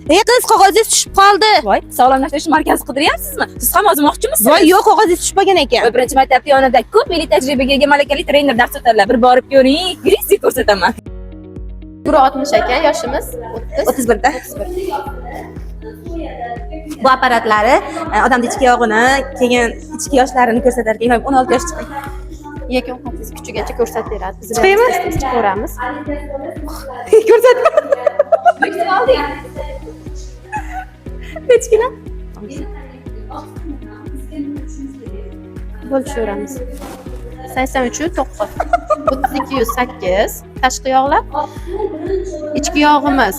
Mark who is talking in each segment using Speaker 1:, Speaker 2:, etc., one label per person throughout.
Speaker 1: Qiz, qog'ozingiz tushib qoldi.
Speaker 2: Voy, sog'lomlashtirish markazi qidiryapsizmi? Siz ham o'zmoqchimisiz?
Speaker 1: Voy, yo'q, qog'ozingiz tushmagan ekan.
Speaker 2: Birinchi maktabda yonida ko'p yillik tajribaga ega malakali trener dars o'tadilar. Bir borib ko'ring, yurishni ko'rsataman.
Speaker 3: 160 ekan, yoshimiz
Speaker 2: 31 da. Bu apparatlari odamning ichki yog'ini, keyin ichki yoshlarini ko'rsatar ekan. 16 yosh chiqing.
Speaker 3: yakun qattiq kuchigacha ko'rsatib beradi. Biz
Speaker 2: Chiqaymi?
Speaker 3: ko'ramiz.
Speaker 2: Ko'rsatma. Bekitib oldik. Necha kilo?
Speaker 3: Bo'lishaveramiz. 83 9. 32 8. Tashqi yog'lar. Ichki yog'imiz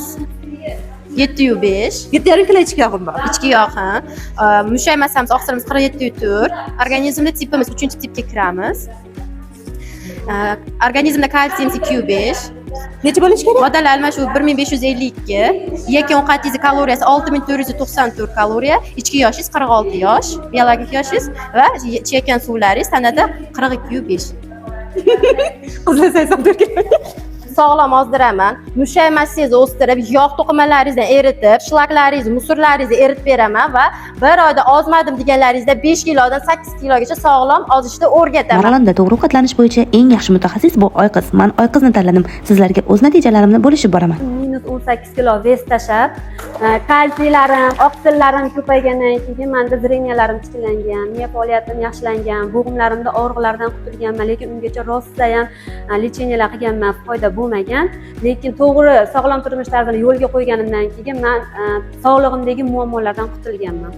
Speaker 3: 705.
Speaker 2: 7,5 kilo ichki yog'im bor.
Speaker 3: Ichki yog' ha. Mushak massamiz oqsilimiz 47,4. Organizmda tipimiz 3-tipga kiramiz. Organizmda kalsiyimiz 205.
Speaker 2: Necha bo'lish kerak?
Speaker 3: Modal almashuv 1552. Yakun qat'iy kaloriyasi 6494 kaloriya. Ichki yoshingiz 46 yosh. Biologik yoshingiz va ichayotgan suvlaringiz tanada 42,5.
Speaker 2: Qizlar 84 kilo.
Speaker 3: Sog'lom ozdiraman. Mushak massangizni o'stirib, yog' to'qimalaringizni eritib, shlaklaringizni, musorlaringizni eritib beraman va bir oyda ozmadim deganlaringizda 5 kilodan 8 kilogacha sog'lom ozishni o'rgataman.
Speaker 4: Marg'ilonda to'g'ri ovqatlanish bo'yicha eng yaxshi mutaxassis bu Oyqiz. Men Oyqizni tanladim. Sizlarga o'z natijalarimni bo'lishib boraman.
Speaker 5: -18 kilo vez tashlab, kalsiylarim, oqsillarim ko'paygandan keyin menda zreniyalarim tiklangan, miya faoliyatim yaxshilangan, bo'g'imlarimda og'riqlardan qutulganman, lekin ungacha rosa ham lecheniyalar qilganman, foyda bo'lmagan. Lekin to'g'ri sog'lom turmush tarzini yo'lga qo'yganimdan keyin men sog'lig'imdagi muammolardan qutulganman.